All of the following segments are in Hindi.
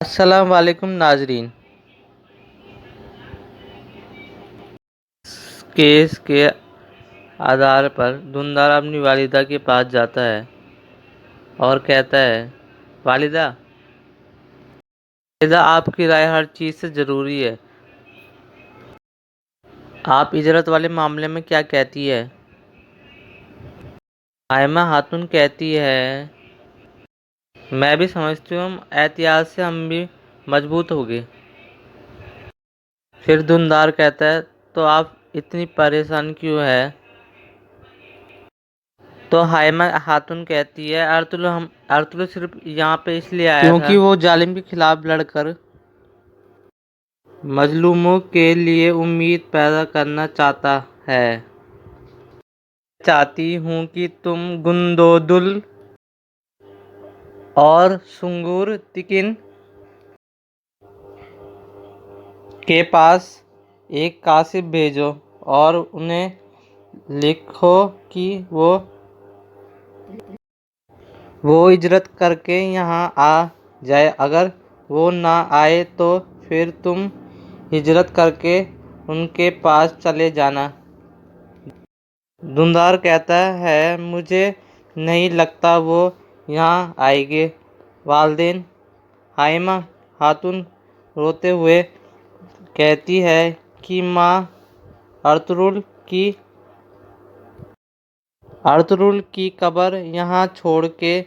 अस्सलाम वालेकुम नाजरीन। केस के आधार पर धुंधार अपनी वालिदा के पास जाता है और कहता है, वालिदा वालिदा आपकी राय हर चीज़ से ज़रूरी है। आप इजरत वाले मामले में क्या कहती है? हाइमा खातून कहती है, मैं भी समझती हूँ एहतियात से हम भी मजबूत होंगे। फिर धुंधार कहता है, तो आप इतनी परेशान क्यों है? तो हाइमा खातून कहती है, अर्तुल सिर्फ यहाँ पे इसलिए आया था क्योंकि वो जालिम के खिलाफ लड़कर मजलूमों के लिए उम्मीद पैदा करना चाहता है। चाहती हूँ कि तुम गुंदोदुल और सुंगुर तिकिन के पास एक कासिब भेजो और उन्हें लिखो कि वो हिजरत करके यहाँ आ जाए। अगर वो ना आए तो फिर तुम हिजरत करके उनके पास चले जाना। धुंधार कहता है, मुझे नहीं लगता वो यहाँ आएंगे वालिदैन। हाइमा खातून रोते हुए कहती है कि माँ अर्तुगरुल की कब्र यहाँ छोड़ के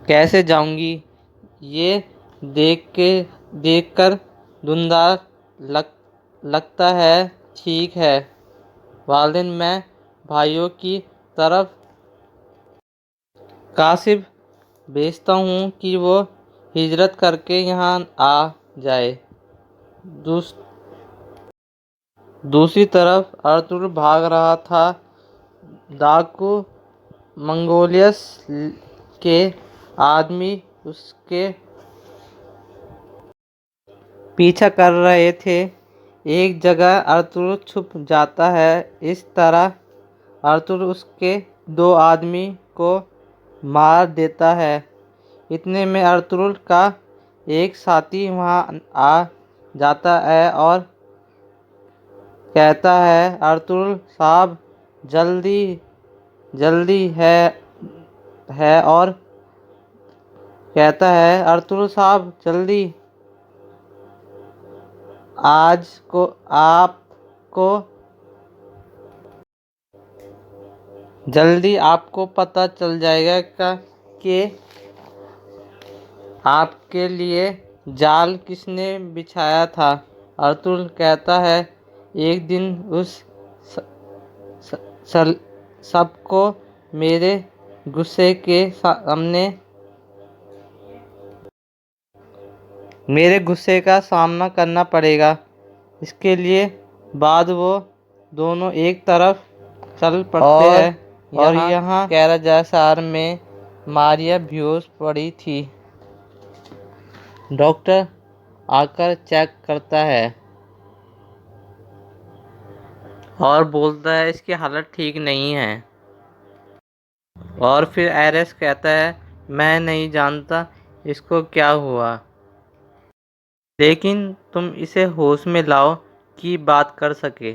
कैसे जाऊंगी? ये देखकर धुंधार लगता है, ठीक है वालिदैन, मैं भाइयों की तरफ कासिब भेजता हूँ कि वो हिजरत करके यहाँ आ जाए। दूसरी तरफ अर्तुगरुल भाग रहा था। डाकू मंगोलियस के आदमी उसके पीछा कर रहे थे। एक जगह अर्तुगरुल छुप जाता है। इस तरह अर्तुगरुल उसके 2 आदमी को मार देता है। इतने में अर्तुगरुल का एक साथी वहां आ जाता है और कहता है, अर्तुगरुल साहब जल्दी है और कहता है, अर्तुगरुल साहब जल्दी आपको पता चल जाएगा कि आपके लिए जाल किसने बिछाया था। अर्तुगरुल कहता है, एक दिन उस सबको मेरे गुस्से का सामना करना पड़ेगा। इसके लिए बाद वो दोनों एक तरफ चल पड़ते हैं और यहाँ कैराजासार में मारिया बेहोश पड़ी थी। डॉक्टर आकर चेक करता है और बोलता है, इसकी हालत ठीक नहीं है। और फिर एरेस कहता है, मैं नहीं जानता इसको क्या हुआ, लेकिन तुम इसे होश में लाओ कि बात कर सके,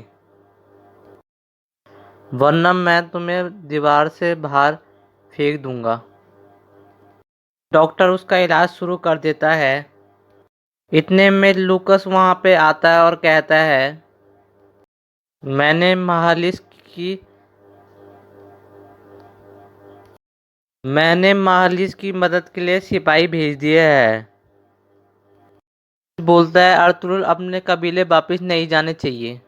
वरना मैं तुम्हें दीवार से बाहर फेंक दूंगा। डॉक्टर उसका इलाज शुरू कर देता है। इतने में लूकस वहां पे आता है और कहता है, मैंने महालिस की मदद के लिए सिपाही भेज दिए हैं। बोलता है, अर्तुगरुल अपने कबीले वापस नहीं जाने चाहिए।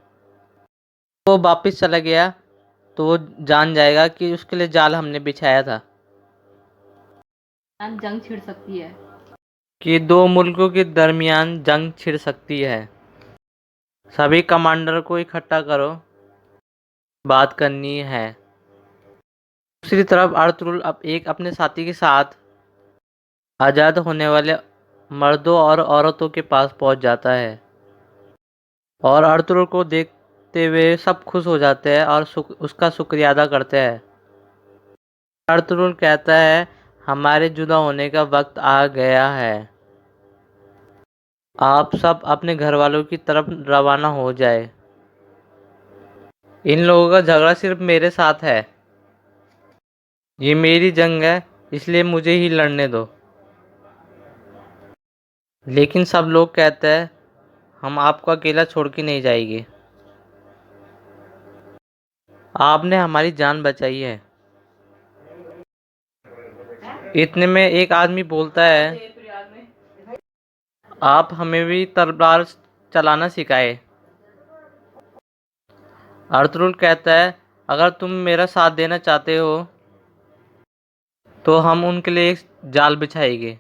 वो वापस चला गया तो वो जान जाएगा कि उसके लिए जाल हमने बिछाया था। जंग छिड़ सकती है कि 2 मुल्कों के दरमियान जंग छिड़ सकती है। सभी कमांडर को इकट्ठा करो, बात करनी है। दूसरी तरफ अर्तुगरुल अपने साथी के साथ आज़ाद होने वाले मर्दों और औरतों के पास पहुंच जाता है और अर्तुगरुल को देखते हुए सब खुश हो जाते हैं और उसका शुक्रिया अदा करते हैं। अर्तुगरुल कहता है, हमारे जुदा होने का वक्त आ गया है। आप सब अपने घर वालों की तरफ रवाना हो जाए। इन लोगों का झगड़ा सिर्फ मेरे साथ है। ये मेरी जंग है, इसलिए मुझे ही लड़ने दो। लेकिन सब लोग कहते हैं हम आपको अकेला छोड़ के नहीं जाएंगे। आपने हमारी जान बचाई है। इतने में एक आदमी बोलता है, आप हमें भी तलवार चलाना सिखाए। अर्तुगरुल कहता है, अगर तुम मेरा साथ देना चाहते हो तो हम उनके लिए एक जाल बिछाएंगे।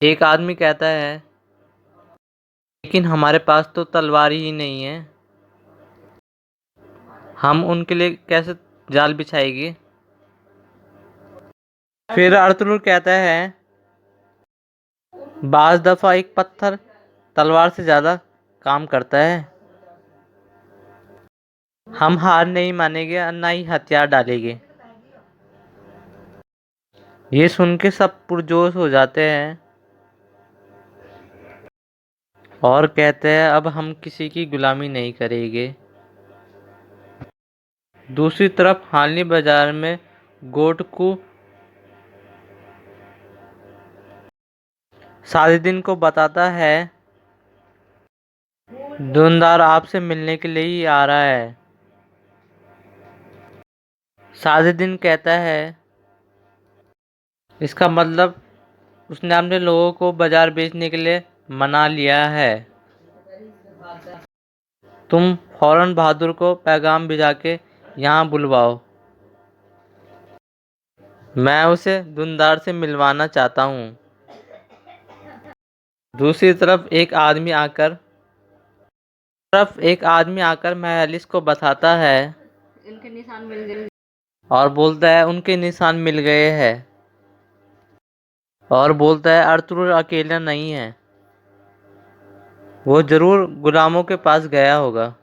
एक आदमी कहता है, लेकिन हमारे पास तो तलवार ही नहीं है, हम उनके लिए कैसे जाल बिछाएंगे। फिर अर्तुगरुल कहता है, बाज़ दफ़ा एक पत्थर तलवार से ज़्यादा काम करता है। हम हार नहीं मानेंगे और ना ही हथियार डालेंगे। ये सुन के सब पुरजोश हो जाते हैं और कहते हैं अब हम किसी की गुलामी नहीं करेंगे। दूसरी तरफ हालनी बाजार में गोटकू साजिदिन को बताता है, धुंधार आपसे मिलने के लिए ही आ रहा है। साजिदिन कहता है, इसका मतलब उसने अपने लोगों को बाजार बेचने के लिए मना लिया है। तुम फौरन बहादुर को पैगाम भिजा के यहाँ बुलवाओ। मैं उसे धुंधार से मिलवाना चाहता हूँ। दूसरी तरफ एक आदमी आकर महलिस को बताता है उनके निशान मिल गए और बोलता है उनके निशान मिल गए हैं और बोलता है अर्तुगरुल अकेला नहीं है, वो जरूर गुलामों के पास गया होगा।